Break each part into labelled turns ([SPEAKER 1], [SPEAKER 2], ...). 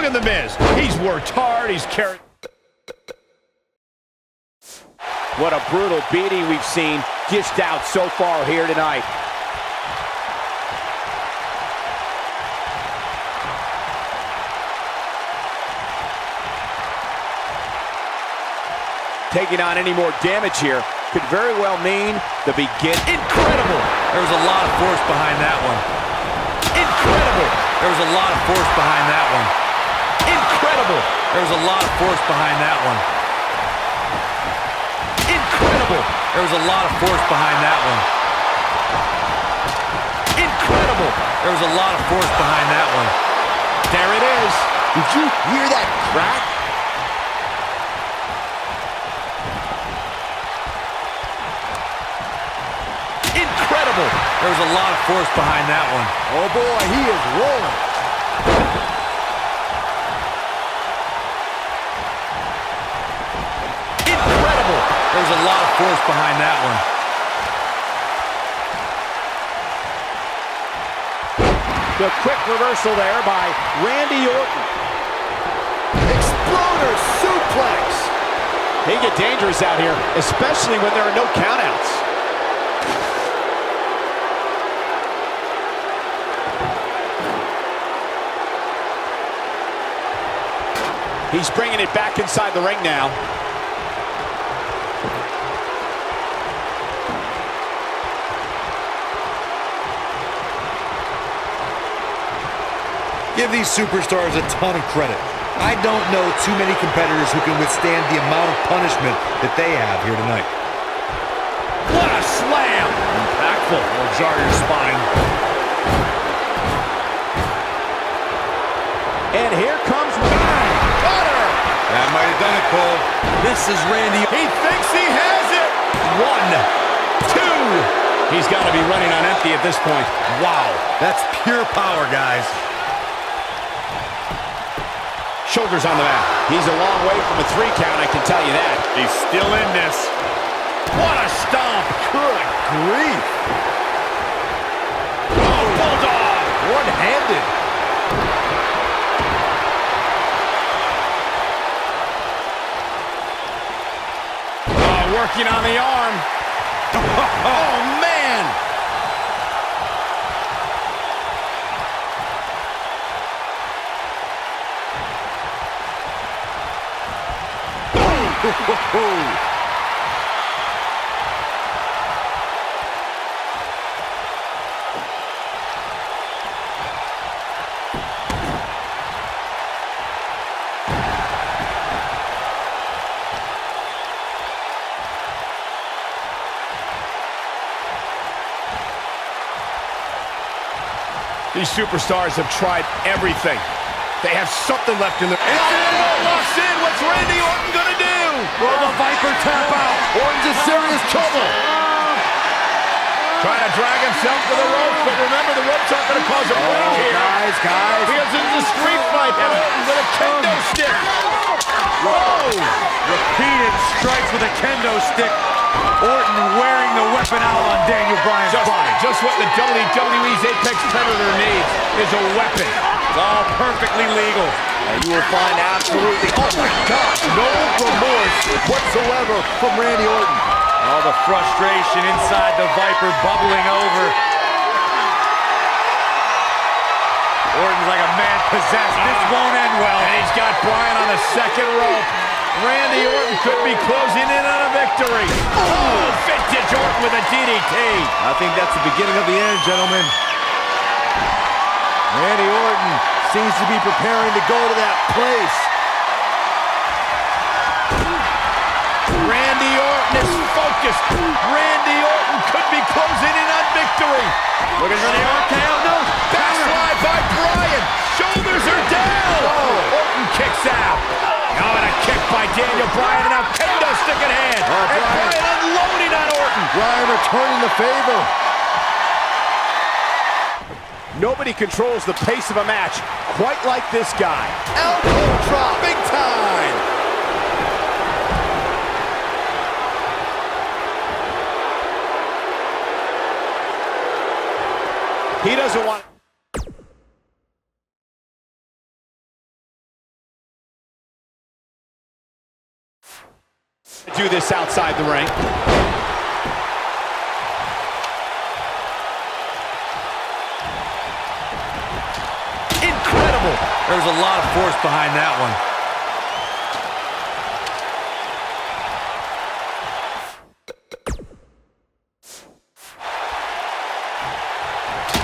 [SPEAKER 1] Look at The Miz. He's worked hard. He's carried.
[SPEAKER 2] What a brutal beating we've seen dished out so far here tonight. Taking on any more damage here could very well mean the begin.
[SPEAKER 1] Incredible.
[SPEAKER 3] There was a lot of force behind that one.
[SPEAKER 1] Incredible.
[SPEAKER 3] There was a lot of force behind that one.
[SPEAKER 1] Incredible.
[SPEAKER 3] There was a lot of force behind that one.
[SPEAKER 1] Incredible.
[SPEAKER 3] There was a lot of force behind that one.
[SPEAKER 1] Incredible.
[SPEAKER 3] There was a lot of force behind that one.
[SPEAKER 1] There it is.
[SPEAKER 2] Did you hear that crack?
[SPEAKER 1] Incredible.
[SPEAKER 3] There was a lot of force behind that one.
[SPEAKER 2] Oh boy, he is rolling.
[SPEAKER 1] Incredible.
[SPEAKER 3] There was a lot of force behind that one.
[SPEAKER 2] The quick reversal there by Randy Orton. Exploder suplex. They get dangerous out here, especially when there are no countouts. He's bringing it back inside the ring now.
[SPEAKER 4] Give these superstars a ton of credit. I don't know too many competitors who can withstand the amount of punishment that they have here tonight.
[SPEAKER 1] What a slam. Impactful. Will jar your spine.
[SPEAKER 2] And here comes bang! Cutter!
[SPEAKER 4] That might have done it, Cole.
[SPEAKER 3] This is Randy.
[SPEAKER 1] He thinks he has it. 1, 2. He's got to be running on empty at this point.
[SPEAKER 4] Wow, that's pure power, guys.
[SPEAKER 2] Shoulders on the mat. He's a long way from a 3 count, I can tell you that.
[SPEAKER 1] He's still in this. What a stomp.
[SPEAKER 4] Good grief.
[SPEAKER 1] Oh, bulldog.
[SPEAKER 4] One-handed.
[SPEAKER 1] Working on the arm. Oh, man. These superstars have tried everything. They have something left in them. And walks in. What's Randy Orton gonna do?
[SPEAKER 4] Will the Viper tap out? Orton's in serious trouble.
[SPEAKER 1] Trying to drag himself to the ropes, but remember the ropes aren't gonna cause a break here.
[SPEAKER 4] Guys.
[SPEAKER 1] Because this is a street fight. And Orton with a kendo stick. Whoa!
[SPEAKER 3] Repeated strikes with a kendo stick. Orton wearing the weapon out on Daniel Bryan's body.
[SPEAKER 1] Just what the WWE's Apex Predator needs is a weapon.
[SPEAKER 3] It's all perfectly legal.
[SPEAKER 4] And you will find absolutely, oh my gosh, no remorse whatsoever from Randy Orton.
[SPEAKER 3] All the frustration inside the Viper bubbling over. Orton's like a man possessed. This won't end well.
[SPEAKER 1] And he's got Bryan on the second rope. Randy Orton could be closing in on a victory. Oh, vintage Orton with a DDT.
[SPEAKER 4] I think that's the beginning of the end, gentlemen. Randy Orton seems to be preparing to go to that place.
[SPEAKER 1] Randy Orton is focused. Randy Orton could be closing in on victory.
[SPEAKER 3] Looking for the RKO. No.
[SPEAKER 1] Backslide by Bryan. Shoulders are down. Oh, Orton kicks out. Now and a kick by Daniel Bryan, and now kendo stick in hand. And Bryan unloading on Orton.
[SPEAKER 4] Bryan returning the favor.
[SPEAKER 2] Nobody controls the pace of a match quite like this guy.
[SPEAKER 4] Elbow drop, big time.
[SPEAKER 2] He doesn't want Do this outside the ring.
[SPEAKER 1] Incredible.
[SPEAKER 4] There's a lot of force behind that one.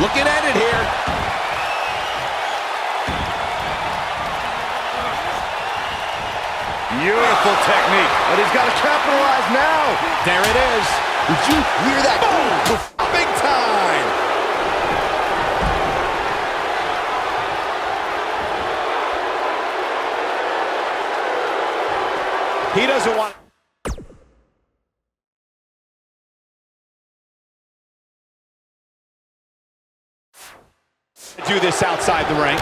[SPEAKER 2] Looking at it here.
[SPEAKER 1] Beautiful technique. But he's got to capitalize now.
[SPEAKER 2] There it is.
[SPEAKER 1] Did you hear that? Boom! Big time.
[SPEAKER 2] He doesn't want... do this outside the ring.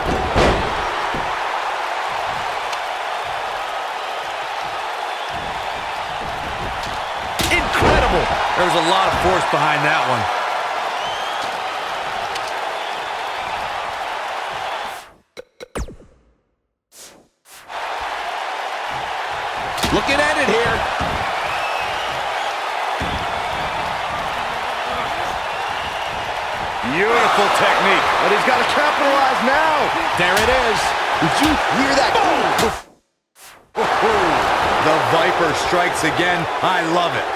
[SPEAKER 1] Incredible.
[SPEAKER 4] There's a lot of force behind that one.
[SPEAKER 2] Looking at it here.
[SPEAKER 1] Beautiful technique. But he's got to capitalize now.
[SPEAKER 2] There it is.
[SPEAKER 1] Did you hear that? Boom!
[SPEAKER 4] The Viper strikes again. I love it.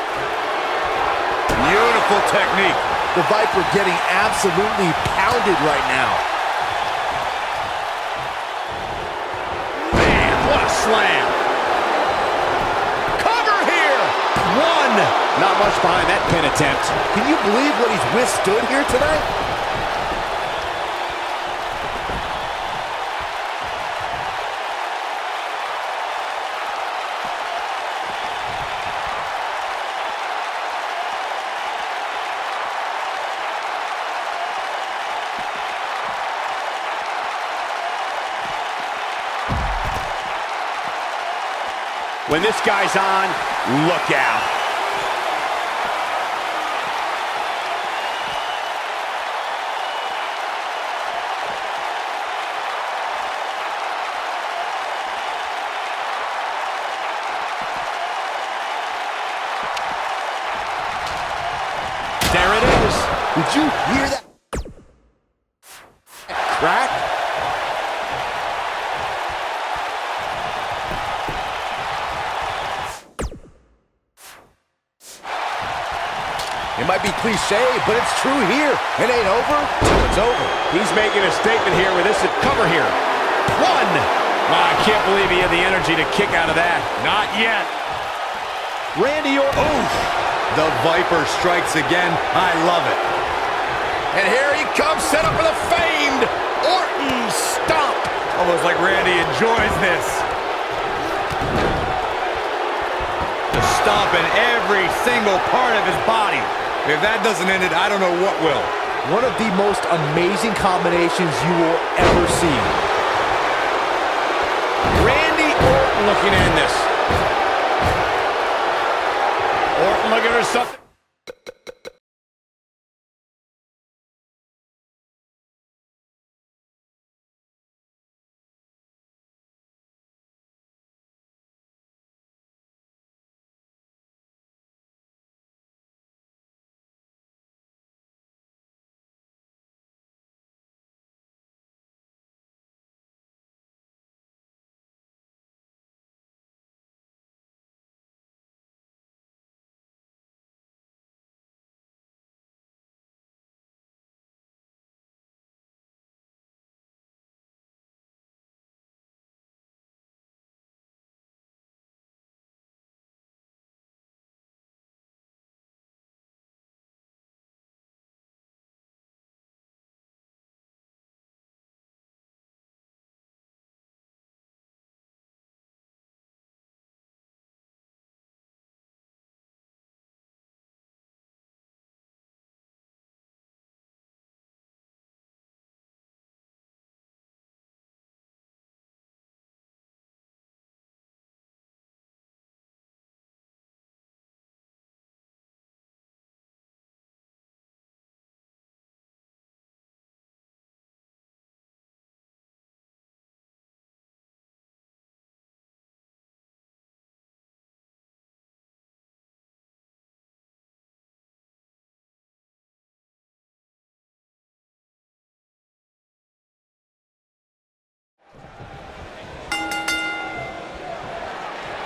[SPEAKER 1] Beautiful technique. The Viper getting absolutely pounded right now. Man, what a slam. Cover here. One.
[SPEAKER 2] Not much behind that pin attempt.
[SPEAKER 1] Can you believe what he's withstood here tonight?
[SPEAKER 2] When this guy's on, look out. There it is.
[SPEAKER 1] Did you hear that? Crack? It might be cliche, but it's true here. It ain't over till it's over.
[SPEAKER 2] He's making a statement here with this cover here. One.
[SPEAKER 1] I can't believe he had the energy to kick out of that.
[SPEAKER 3] Not yet.
[SPEAKER 2] Randy Orton.
[SPEAKER 4] Oof. The Viper strikes again. I love it.
[SPEAKER 1] And here he comes, set up for the famed Orton stomp.
[SPEAKER 3] Almost like Randy enjoys this.
[SPEAKER 4] The stomp in every single part of his body. If that doesn't end it, I don't know what will.
[SPEAKER 1] One of the most amazing combinations you will ever see.
[SPEAKER 2] Randy Orton looking to end this.
[SPEAKER 1] Orton looking for something.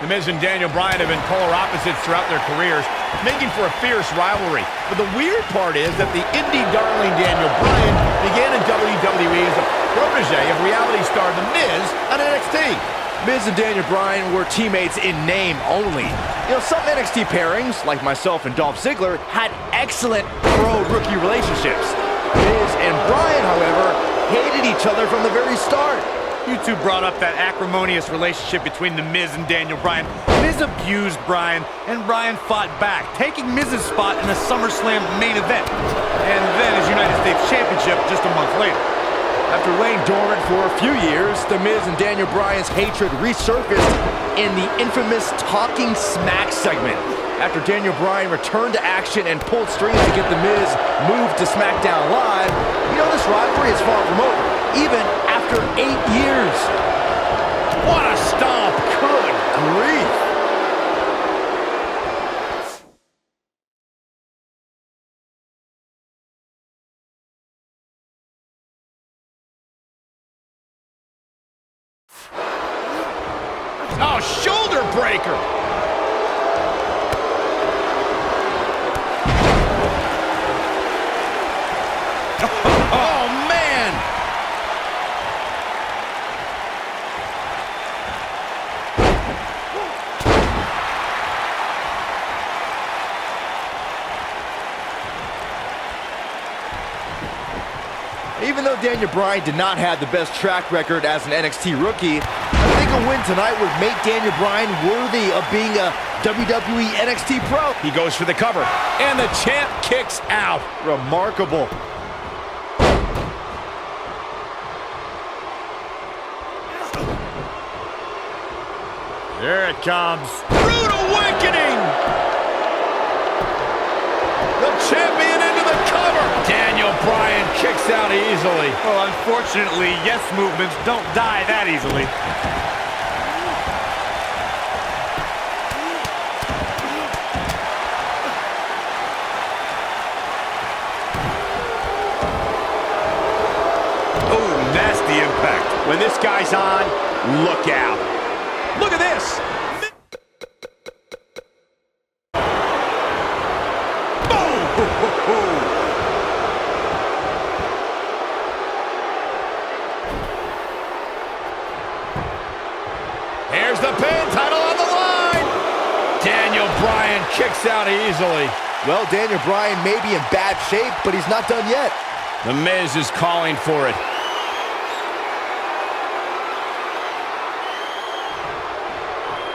[SPEAKER 1] The Miz and Daniel Bryan have been polar opposites throughout their careers, making for a fierce rivalry. But the weird part is that the indie darling Daniel Bryan began in WWE as a protege of reality star The Miz on NXT.
[SPEAKER 5] Miz and Daniel Bryan were teammates in name only. You know, some NXT pairings, like myself and Dolph Ziggler, had excellent pro-rookie relationships. Miz and Bryan, however, hated each other from the very start.
[SPEAKER 3] You two brought up that acrimonious relationship between The Miz and Daniel Bryan. Miz abused Bryan, and Bryan fought back, taking Miz's spot in the SummerSlam main event, and then his United States Championship just a month later.
[SPEAKER 5] After laying dormant for a few years, The Miz and Daniel Bryan's hatred resurfaced in the infamous Talking Smack segment. After Daniel Bryan returned to action and pulled strings to get The Miz moved to SmackDown Live, you know this rivalry is far from over, even after 8 years.
[SPEAKER 1] What a stomp! Good grief! Oh, shoulder breaker! Oh, man!
[SPEAKER 5] Even though Daniel Bryan did not have the best track record as an NXT rookie, I think a win tonight would make Daniel Bryan worthy of being a WWE NXT Pro.
[SPEAKER 1] He goes for the cover, and the champ kicks out.
[SPEAKER 5] Remarkable.
[SPEAKER 3] There it comes.
[SPEAKER 1] Rude awakening! The champion into the cover! Daniel Bryan kicks out easily.
[SPEAKER 3] Well, unfortunately, yes movements don't die that easily.
[SPEAKER 1] Oh, nasty impact.
[SPEAKER 2] When this guy's on, look out. Look at this.
[SPEAKER 1] Here's the pin, title on the line. Daniel Bryan kicks out easily.
[SPEAKER 5] Well, Daniel Bryan may be in bad shape, but he's not done yet.
[SPEAKER 1] The Miz is calling for it.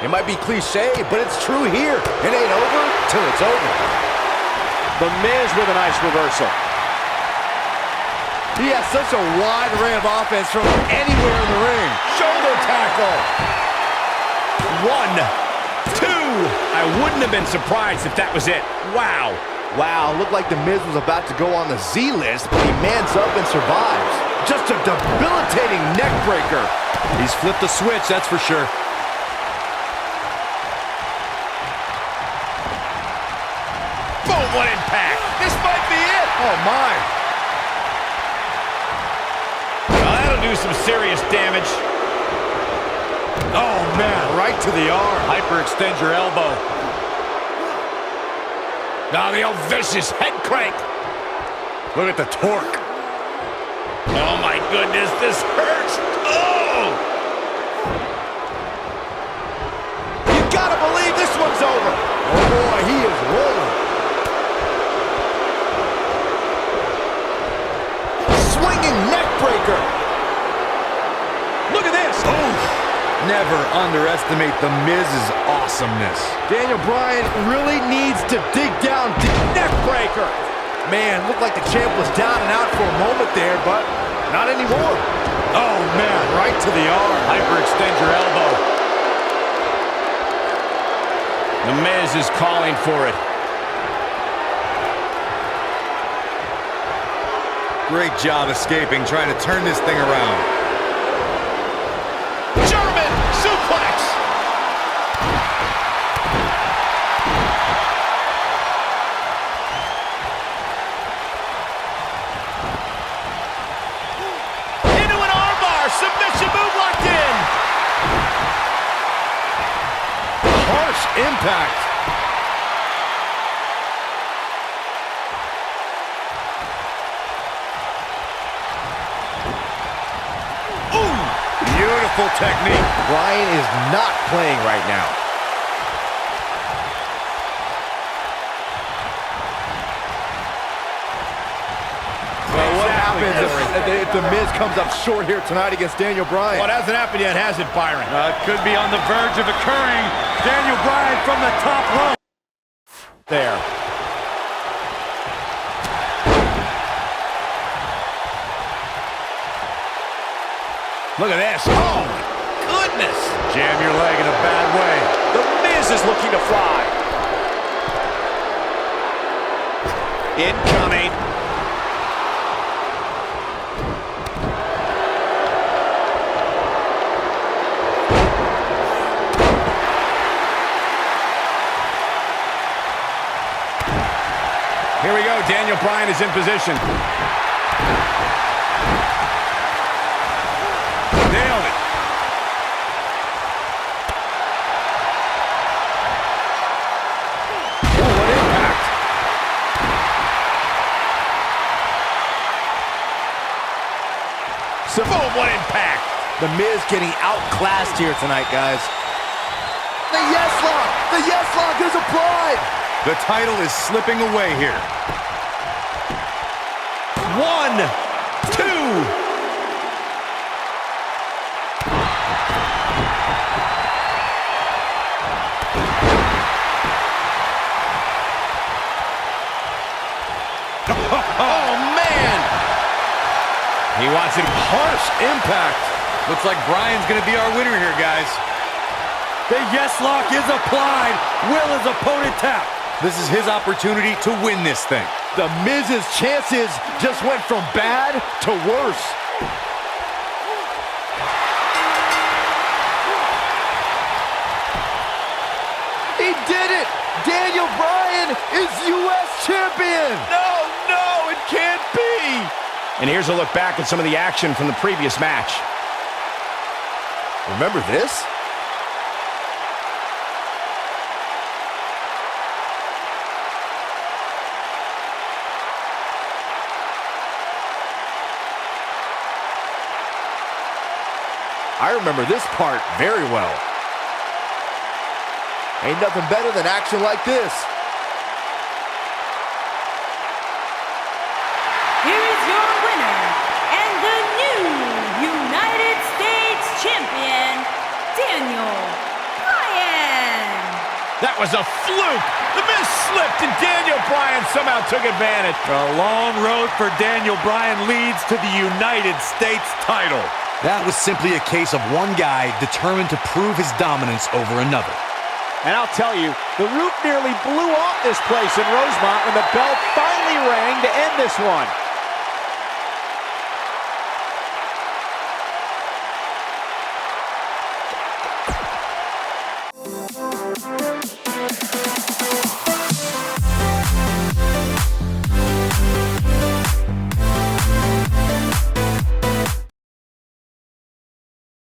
[SPEAKER 5] It might be cliche, but it's true here. It ain't over till it's over.
[SPEAKER 2] The Miz with a nice reversal.
[SPEAKER 5] He has such a wide array of offense from anywhere in the ring.
[SPEAKER 1] Shoulder tackle. 1, 2. I wouldn't have been surprised if that was it. Wow.
[SPEAKER 5] Wow, looked like The Miz was about to go on the Z list, but he mans up and survives. Just a debilitating neck breaker.
[SPEAKER 4] He's flipped the switch, that's for sure.
[SPEAKER 1] Boom, what impact. This might be it.
[SPEAKER 5] Oh, my.
[SPEAKER 1] Well, that'll do some serious damage.
[SPEAKER 3] Oh, man, right to the arm.
[SPEAKER 2] Hyperextend your elbow.
[SPEAKER 1] Now the old vicious head crank.
[SPEAKER 3] Look at the torque.
[SPEAKER 1] Oh, my goodness, this hurts. Oh!
[SPEAKER 5] You gotta believe this one's over. Oh, boy, he is rolling. Swinging neck breaker.
[SPEAKER 2] Look at this.
[SPEAKER 5] Oh.
[SPEAKER 4] Never underestimate The Miz's awesomeness.
[SPEAKER 5] Daniel Bryan really needs to dig down deep. Neck breaker. Man, looked like the champ was down and out for a moment there, but not anymore.
[SPEAKER 3] Oh, man, right to the arm.
[SPEAKER 2] Hyperextend your elbow.
[SPEAKER 1] The Miz is calling for it.
[SPEAKER 4] Great job escaping, trying to turn this thing around.
[SPEAKER 1] German suplex. Into an armbar. Submission move locked in.
[SPEAKER 5] Harsh impact.
[SPEAKER 3] Ooh, beautiful technique.
[SPEAKER 5] Bryan is not playing right now. Well, what happens if The Miz comes up short here tonight against Daniel Bryan?
[SPEAKER 1] Well, it hasn't happened yet, has it, Byron?
[SPEAKER 3] It could be on the verge of occurring. Daniel Bryan from the top rope.
[SPEAKER 1] There. Look at this. Oh, my goodness.
[SPEAKER 3] Jam your leg in a bad way.
[SPEAKER 2] The Miz is looking to fly. Incoming.
[SPEAKER 1] Here we go. Daniel Bryan is in position. Nailed it.
[SPEAKER 5] Oh, what impact.
[SPEAKER 1] So, boom, what impact.
[SPEAKER 5] The Miz getting outclassed here tonight, guys. The yes lock! The yes lock is applied!
[SPEAKER 3] The title is slipping away here.
[SPEAKER 1] 1, 2. Oh, man. He wants it.
[SPEAKER 5] Harsh impact.
[SPEAKER 3] Looks like Bryan's going to be our winner here, guys. The yes lock is applied. Will his opponent tap? This is his opportunity to win this thing.
[SPEAKER 5] The Miz's chances just went from bad to worse. He did it! Daniel Bryan is U.S. champion!
[SPEAKER 1] No, it can't be. And here's a look back at some of the action from the previous match.
[SPEAKER 5] Remember this? I remember this part very well. Ain't nothing better than action like this.
[SPEAKER 6] Here is your winner, and the new United States Champion, Daniel Bryan.
[SPEAKER 1] That was a fluke. The Miz slipped and Daniel Bryan somehow took advantage.
[SPEAKER 3] A long road for Daniel Bryan leads to the United States title.
[SPEAKER 4] That was simply a case of one guy determined to prove his dominance over another.
[SPEAKER 2] And I'll tell you, the roof nearly blew off this place in Rosemont when the bell finally rang to end this one.